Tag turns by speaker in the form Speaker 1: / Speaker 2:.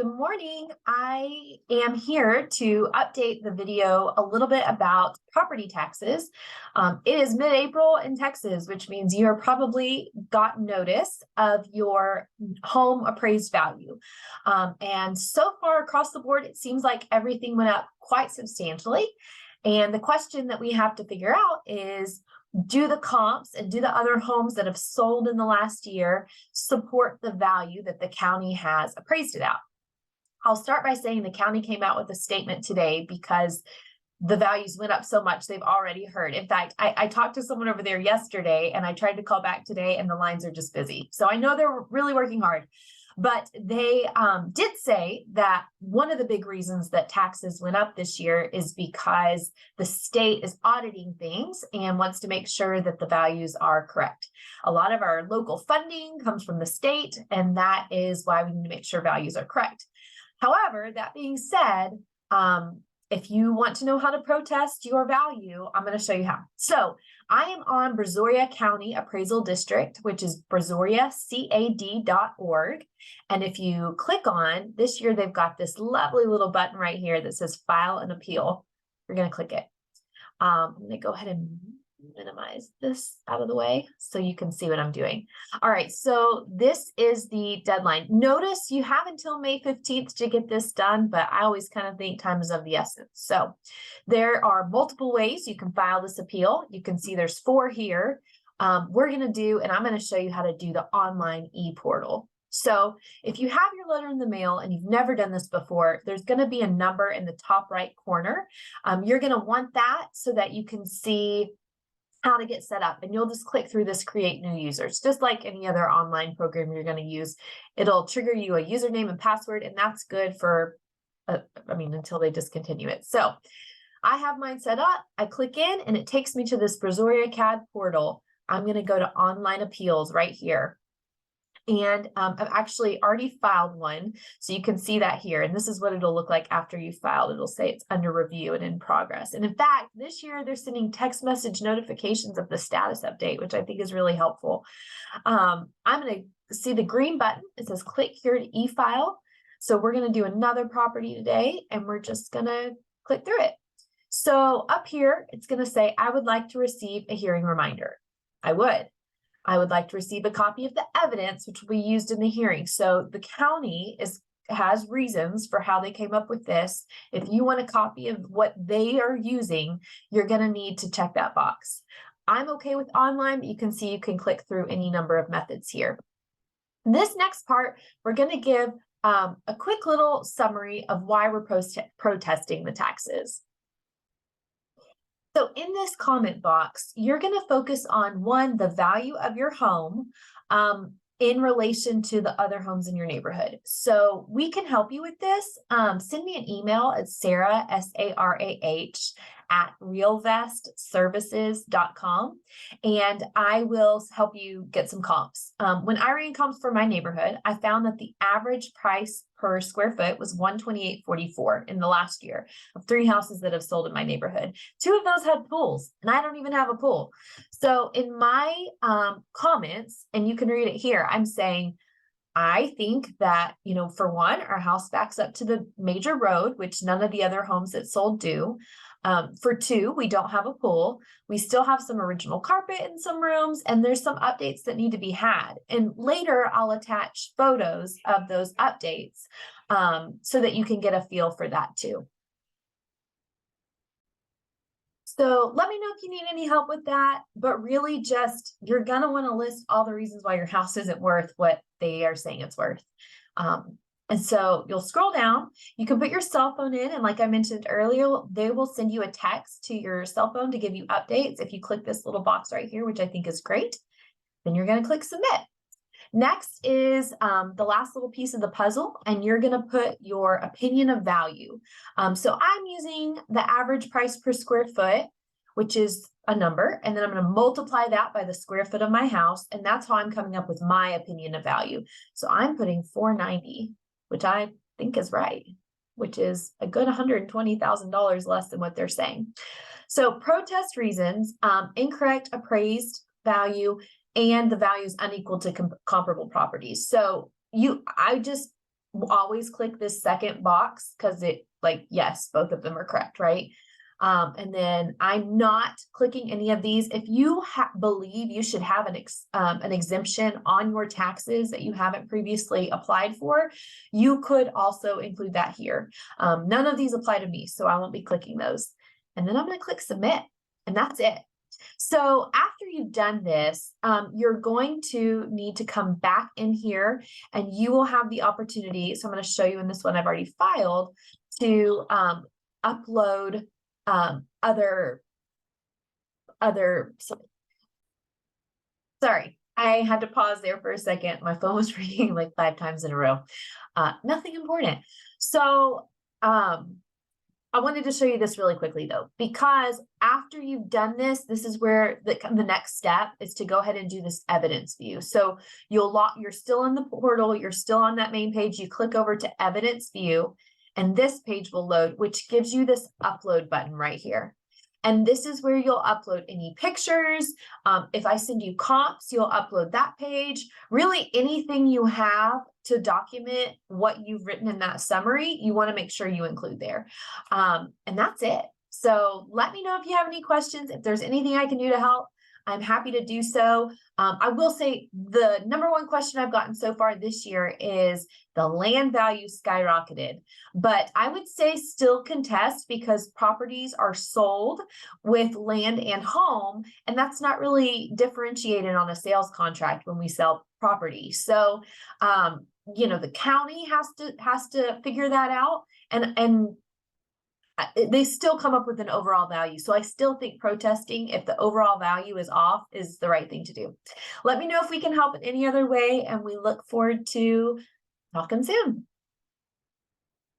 Speaker 1: Good morning. I am here to update the video a little bit about property taxes. It is mid-April in Texas, which means you're probably got notice of your home appraised value. And so far across the board, it seems like everything went up quite substantially. And the question that we have to figure out is, do the comps and do the other homes that have sold in the last year support the value that the county has appraised it at? I'll start by saying the county came out with a statement today because the values went up so much they've already heard. In fact, I talked to someone over there yesterday and I tried to call back today and the lines are just busy. So I know they're really working hard, but they did say that one of the big reasons that taxes went up this year is because the state is auditing things and wants to make sure that the values are correct. A lot of our local funding comes from the state, and that is why we need to make sure values are correct. However, that being said, if you want to know how to protest your value, I'm going to show you how. So I am on Brazoria County Appraisal District, which is brazoriacad.org. And if you click on this year, they've got this lovely little button right here that says File an Appeal. We're going to click it. I'm going to go ahead and minimize this out of the way so you can see what I'm doing. All right, so this is the deadline. Notice you have until May 15th to get this done, but I always kind of think time is of the essence. So there are multiple ways you can file this appeal. You can see there's 4 here. We're going to do, and I'm going to show you how to do the online e-portal. So if you have your letter in the mail and you've never done this before, there's going to be a number in the top right corner. You're going to want that so that you can see how to get set up, and you'll just click through this create new users. Just like any other online program you're going to use, it'll trigger you a username and password, and that's good for until they discontinue it. So I have mine set up. I click in and it takes me to this Brazoria CAD portal. I'm going to go to online appeals right here. And I've actually already filed one, so you can see that here. And this is what it'll look like after you filed. It'll say it's under review and in progress. And in fact, this year they're sending text message notifications of the status update, which I think is really helpful. I'm going to see the green button. It says click here to e-file. So we're going to do another property today, and we're just going to click through it. So up here, it's going to say, I would like to receive a hearing reminder. I would like to receive a copy of the evidence which will be used in the hearing. So the county has reasons for how they came up with this. If you want a copy of what they are using, you're going to need to check that box. I'm okay with online, but you can see you can click through any number of methods here. This next part, we're going to give a quick little summary of why we're protesting the taxes. So in this comment box, you're going to focus on, one, the value of your home in relation to the other homes in your neighborhood. So we can help you with this. Send me an email at Sarah, S-A-R-A-H, at realvestservices.com, and I will help you get some comps. When I ran comps for my neighborhood, I found that the average price per square foot was $128.44 in the last year of 3 houses that have sold in my neighborhood. 2 of those had pools, and I don't even have a pool. So in my comments, and you can read it here, I'm saying, I think that, for one, our house backs up to the major road, which none of the other homes that sold do. For 2, we don't have a pool. We still have some original carpet in some rooms, and there's some updates that need to be had. And later I'll attach photos of those updates so that you can get a feel for that too. So let me know if you need any help with that, but really just, you're going to want to list all the reasons why your house isn't worth what they are saying it's worth. And so you'll scroll down, you can put your cell phone in, and like I mentioned earlier, they will send you a text to your cell phone to give you updates. If you click this little box right here, which I think is great, then you're going to click submit. Next is the last little piece of the puzzle, and you're going to put your opinion of value. So I'm using the average price per square foot, which is a number, and then I'm going to multiply that by the square foot of my house, and that's how I'm coming up with my opinion of value. So I'm putting $490, which I think is right, which is a good $120,000 less than what they're saying. So protest reasons, incorrect appraised value, and the value is unequal to comparable properties. So I just always click this second box because it like, yes, both of them are correct, right? And then I'm not clicking any of these. If you believe you should have an exemption on your taxes that you haven't previously applied for, you could also include that here. None of these apply to me, so I won't be clicking those. And then I'm going to click submit, and that's it. So after you've done this, you're going to need to come back in here and you will have the opportunity. So I'm going to show you in this one I've already filed to upload other, sorry, I had to pause there for a second. My phone was ringing like 5 times in a row. Nothing important. So I wanted to show you this really quickly though, because after you've done this, this is where the next step is to go ahead and do this evidence view. So you're still in the portal, you're still on that main page, you click over to evidence view, and this page will load, which gives you this upload button right here. And this is where you'll upload any pictures. If I send you comps, you'll upload that page. Really anything you have to document what you've written in that summary, you want to make sure you include there. And that's it. So let me know if you have any questions. If there's anything I can do to help, I'm happy to do so. I will say the number one question I've gotten so far this year is the land value skyrocketed, but I would say still contest because properties are sold with land and home, and that's not really differentiated on a sales contract when we sell property. So, you know, the county has to figure that out, and they still come up with an overall value. So I still think protesting, if the overall value is off, is the right thing to do. Let me know if we can help in any other way, and we look forward to talking soon.